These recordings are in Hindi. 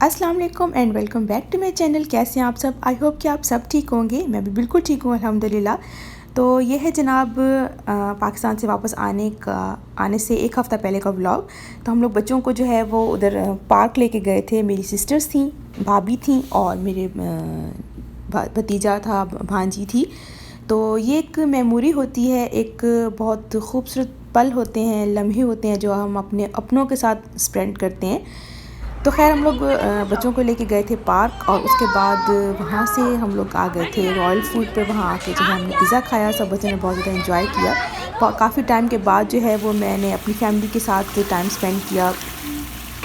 अस्सलाम वालेकुम and welcome back to my channel. कैसे हैं आप सब? आई होप कि आप सब ठीक होंगे। मैं भी बिल्कुल ठीक हूँ अल्हम्दुलिल्लाह। तो ये है जनाब पाकिस्तान से वापस आने से एक हफ़्ता पहले का व्लॉग। तो हम लोग बच्चों को जो है वो उधर पार्क लेके गए थे। मेरी सिस्टर्स थी, भाभी थी और मेरे भतीजा था, भांजी थी। तो ये एक मेमोरी होती है, एक बहुत खूबसूरत पल होते हैं, लम्हे होते हैं जो हम अपने अपनों के साथ स्पेंड करते हैं। तो खैर हम लोग बच्चों को लेके गए थे पार्क और उसके बाद वहाँ से हम लोग आ गए थे रॉयल फूड पे। वहाँ आके जो है हमने पिज़्ज़ा खाया, सब बच्चों ने बहुत ज़्यादा एंजॉय किया। काफ़ी टाइम के बाद जो है वो मैंने अपनी फैमिली के साथ टाइम स्पेंड किया।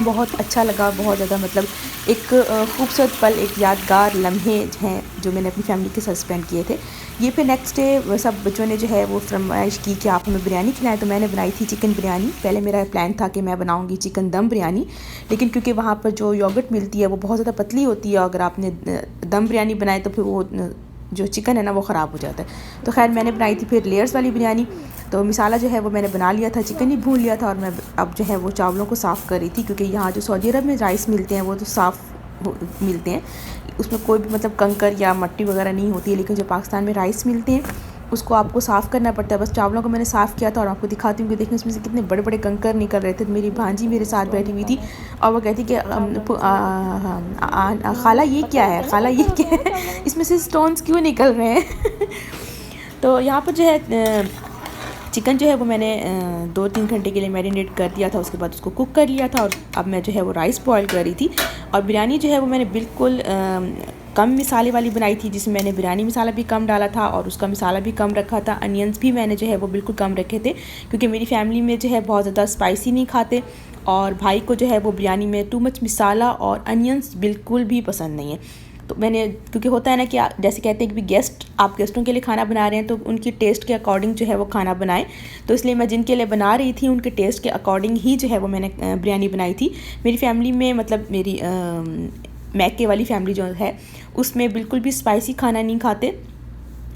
बहुत अच्छा लगा, बहुत ज़्यादा मतलब एक खूबसूरत पल, एक यादगार लम्हे हैं जो मैंने अपनी फैमिली के साथ स्पेंड किए थे। ये फिर नेक्स्ट डे सब बच्चों ने जो है वो फरमाइश की कि आप हमें बिरयानी खिलाएं। तो मैंने बनाई थी चिकन बिरयानी। पहले मेरा प्लान था कि मैं बनाऊंगी चिकन दम बिरयानी, लेकिन क्योंकि वहाँ पर जो योगर्ट मिलती है वो बहुत ज़्यादा पतली होती है, अगर आपने दम बिरयानी बनाए तो फिर वो जो चिकन है ना वो ख़राब हो जाता है। तो खैर मैंने बनाई थी फिर लेयर्स वाली बिरयानी। तो मिसाला जो है वो मैंने बना लिया था, चिकन ही भून लिया था और मैं अब जो है वो चावलों को साफ़ कर रही थी, क्योंकि यहाँ जो सऊदी अरब में राइस मिलते हैं वो तो साफ़ मिलते हैं, उसमें कोई भी मतलब कंकर या मट्टी वगैरह नहीं होती है। लेकिन जो पाकिस्तान में राइस मिलते हैं उसको आपको साफ़ करना पड़ता है। बस चावलों को मैंने साफ़ किया था और आपको दिखाती हूँ कि देखने उसमें से कितने बड़े बड़े कंकर निकल रहे थे। मेरी भांजी मेरे साथ बैठी हुई थी और वो कहती कि खाला ये क्या है, खाला ये क्या है, इसमें से स्टोन्स क्यों निकल रहे हैं। तो यहाँ पर जो है चिकन जो है वो मैंने 2-3 घंटे के लिए मैरिनेट कर दिया था। उसके बाद उसको कुक कर लिया था और अब मैं जो है वो राइस बॉयल कर रही थी। और बिरयानी जो है वो मैंने बिल्कुल कम मसाले वाली बनाई थी, जिसमें मैंने बिरयानी मसाला भी कम डाला था और उसका मसाला भी कम रखा था। अनियंस भी मैंने जो है वो बिल्कुल कम रखे थे, क्योंकि मेरी फैमिली में जो है बहुत ज़्यादा स्पाइसी नहीं खाते और भाई को जो है वो बिरयानी में टू मच मसाला और अनियंस बिल्कुल भी पसंद नहीं है। तो मैंने, क्योंकि होता है ना कि जैसे कहते हैं कि गेस्ट, आप गेस्टों के लिए खाना बना रहे हैं तो उनकी टेस्ट के अकॉर्डिंग जो है वो खाना बनाएं। तो इसलिए मैं जिनके लिए बना रही थी उनके टेस्ट के अकॉर्डिंग ही जो है वो मैंने बिरयानी बनाई थी। मेरी फैमिली में मतलब मेरी मैके वाली फैमिली जो है उसमें बिल्कुल भी स्पाइसी खाना नहीं खाते।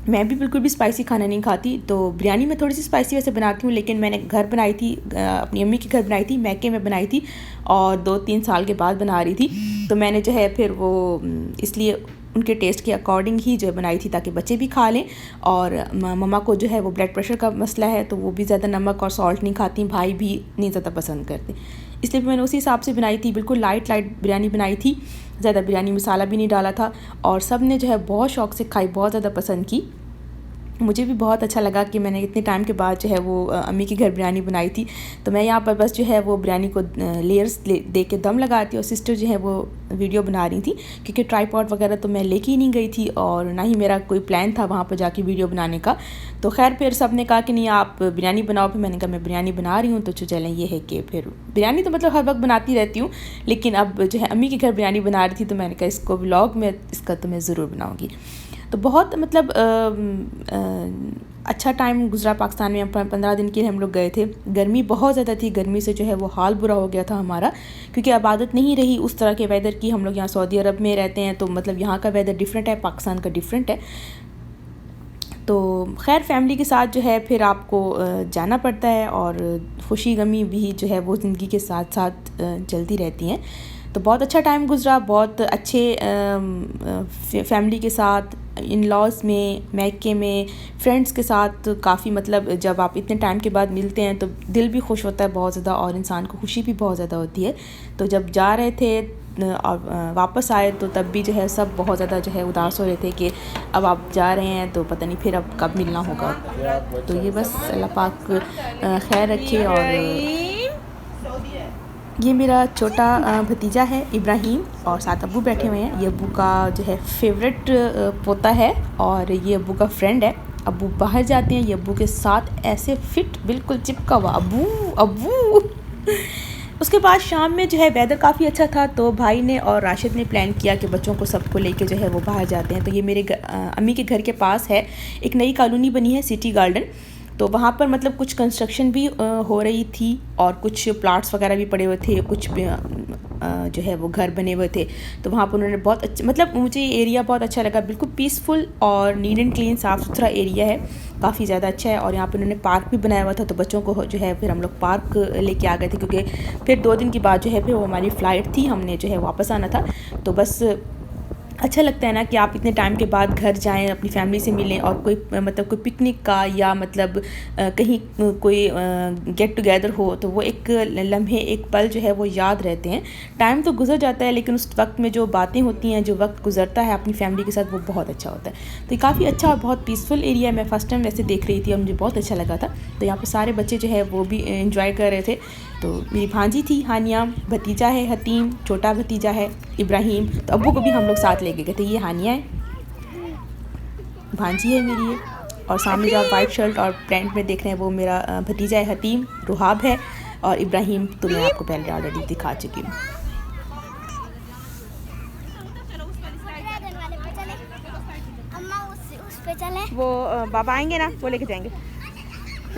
मैं भी बिल्कुल भी स्पाइसी खाना नहीं खाती। तो बिरयानी में थोड़ी सी स्पाइसी वैसे बनाती हूँ, लेकिन मैंने घर बनाई थी, अपनी अम्मी के घर बनाई थी, मैके में बनाई थी और 2-3 साल के बाद बना रही थी। तो मैंने जो है फिर वो इसलिए उनके टेस्ट के अकॉर्डिंग ही जो है बनाई थी, ताकि बच्चे भी खा लें। और मम्मा को जो है वो ब्लड प्रेशर का मसला है, तो वो भी ज़्यादा नमक और सॉल्ट नहीं खाती, भाई भी नहीं ज़्यादा पसंद करते, इसलिए मैंने उसी हिसाब से बनाई थी। बिल्कुल लाइट बिरयानी बनाई थी, ज़्यादा बिरयानी मसाला भी नहीं डाला था और सब ने जो है बहुत शौक़ से खाई, बहुत ज़्यादा पसंद की। मुझे भी बहुत अच्छा लगा कि मैंने इतने टाइम के बाद जो है वो अम्मी के घर बिरयानी बनाई थी। तो मैं यहाँ पर बस जो है वो बिरयानी को लेयर्स दे के दम लगाती और सिस्टर जो है वो वीडियो बना रही थी, क्योंकि ट्राईपॉड वगैरह तो मैं लेके ही नहीं गई थी और ना ही मेरा कोई प्लान था वहाँ पर जाके वीडियो बनाने का। तो खैर फिर सब ने कहा कि नहीं आप बिरयानी बनाओ। फिर मैंने कहा मैं बिरयानी बना रही हूँ। तो चलें, ये है कि फिर बिरयानी तो मतलब हर वक्त बनाती रहती हूँ, लेकिन अब जो है अम्मी के घर बिरयानी बना रही थी तो मैंने कहा इसको व्लॉग में इसका तो मैं ज़रूर बनाऊँगी। तो बहुत मतलब अच्छा टाइम गुजरा पाकिस्तान में। 15 दिन के लिए हम लोग गए थे। गर्मी बहुत ज़्यादा थी, गर्मी से जो है वो हाल बुरा हो गया था हमारा, क्योंकि अब आदत नहीं रही उस तरह के वेदर की। हम लोग यहाँ सऊदी अरब में रहते हैं तो मतलब यहाँ का वेदर डिफरेंट है, पाकिस्तान का डिफरेंट है। तो खैर फैमिली के साथ जो है फिर आपको जाना पड़ता है और खुशी गमी भी जो है वो ज़िंदगी के साथ साथ चलती रहती हैं। तो बहुत अच्छा टाइम गुजरा, बहुत अच्छे फैमिली के साथ, इन लॉज में, मैके में, फ्रेंड्स के साथ काफ़ी मतलब जब आप इतने टाइम के बाद मिलते हैं तो दिल भी खुश होता है बहुत ज़्यादा और इंसान को खुशी भी बहुत ज़्यादा होती है। तो जब जा रहे थे और वापस आए तो तब भी जो है सब बहुत ज़्यादा जो है उदास हो रहे थे कि अब आप जा रहे हैं तो पता नहीं फिर अब कब मिलना होगा। तो ये बस अल्लाह पाक खैर रखे। और ये मेरा छोटा भतीजा है इब्राहिम और साथ अब्बू बैठे हुए हैं। ये अब्बू का जो है फेवरेट पोता है और ये अब्बू का फ्रेंड है। अब्बू बाहर जाते हैं, ये अब्बू के साथ ऐसे फिट बिल्कुल चिपका हुआ, अब्बू अब्बू। उसके बाद शाम में जो है वेदर काफ़ी अच्छा था, तो भाई ने और राशिद ने प्लान किया कि बच्चों को सबको लेके जो है वो बाहर जाते हैं। तो ये मेरे अम्मी के घर के पास है, एक नई कॉलोनी बनी है सिटी गार्डन। तो वहाँ पर मतलब कुछ कंस्ट्रक्शन भी हो रही थी और कुछ प्लाट्स वगैरह भी पड़े हुए थे, कुछ जो है वो घर बने हुए थे। तो वहाँ पर उन्होंने बहुत अच्छा, मतलब मुझे ये एरिया बहुत अच्छा लगा, बिल्कुल पीसफुल और नीट एंड क्लीन, साफ़ सुथरा एरिया है, काफ़ी ज़्यादा अच्छा है। और यहाँ पर उन्होंने पार्क भी बनाया हुआ था, तो बच्चों को जो है फिर हम लोग पार्क लेके आ गए थे, क्योंकि फिर 2 दिन के बाद जो है फिर वो हमारी फ़्लाइट थी, हमने जो है वापस आना था। तो बस अच्छा लगता है ना कि आप इतने टाइम के बाद घर जाएं, अपनी फैमिली से मिलें, और कोई मतलब कोई पिकनिक का या मतलब कहीं कोई गेट टुगेदर हो, तो वो एक लम्हे, एक पल जो है वो याद रहते हैं। टाइम तो गुजर जाता है, लेकिन उस वक्त में जो बातें होती हैं, जो वक्त गुजरता है अपनी फैमिली के साथ, वो बहुत अच्छा होता है। तो ये काफ़ी अच्छा और बहुत पीसफुल एरिया है। मैं फ़र्स्ट टाइम वैसे देख रही थी और मुझे बहुत अच्छा लगा था। तो यहाँ पर सारे बच्चे जो है वो भी इंजॉय कर रहे थे। तो मेरी भांजी थी हानिया, भतीजा है हतीम, छोटा भतीजा है इब्राहिम, तो अब्बू को भी हम लोग साथ लेके गए थे। ये हानिया है, भांजी है मेरी ये, और सामने जो आप वाइट शर्ट और पैंट में देख रहे हैं वो मेरा भतीजा है हतीम, रुहाब है, और इब्राहिम तो मैं आपको पहले ऑलरेडी दिखा चुकी हूँ। वो बाबा आएंगे ना, वो लेके जाएंगे।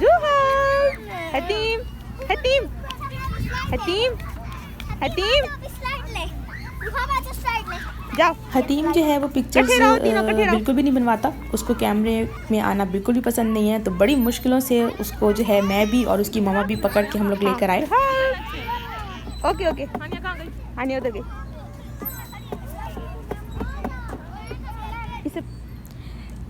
रुहाब, हतीम, हतीम, हतीम, हतीम, जाओ। हतीम जो है वो पिक्चर्स बिल्कुल भी नहीं बनवाता, उसको कैमरे में आना बिल्कुल भी पसंद नहीं है। तो बड़ी मुश्किलों से उसको जो है मैं भी और उसकी मम्मा भी पकड़ के हम लोग लेकर आए। ओके ओके, हानिया कहाँ गई? हानिया उधर गई।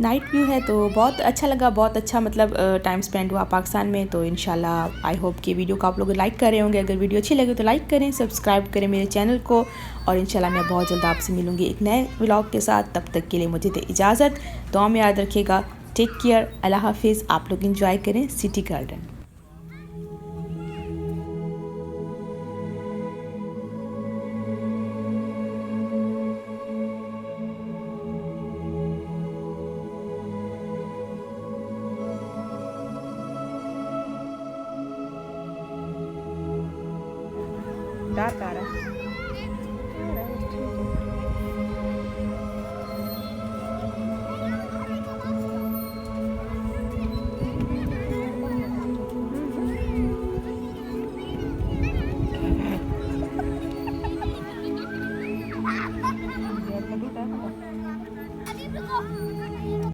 नाइट व्यू है तो बहुत अच्छा लगा, बहुत अच्छा मतलब टाइम स्पेंड हुआ पाकिस्तान में। तो इंशाल्लाह आई होप कि वीडियो को आप लोग लाइक कर रहे होंगे। अगर वीडियो अच्छी लगे तो लाइक करें, सब्सक्राइब करें मेरे चैनल को, और इंशाल्लाह मैं बहुत जल्द आपसे मिलूँगी एक नए व्लॉग के साथ। तब तक के लिए मुझे दे इजाज़त, दुआ में याद रखिएगा। टेक केयर, अल्लाह हाफिज़। आप लोग इंजॉय करें सिटी गार्डन। डार्क आ रहा है।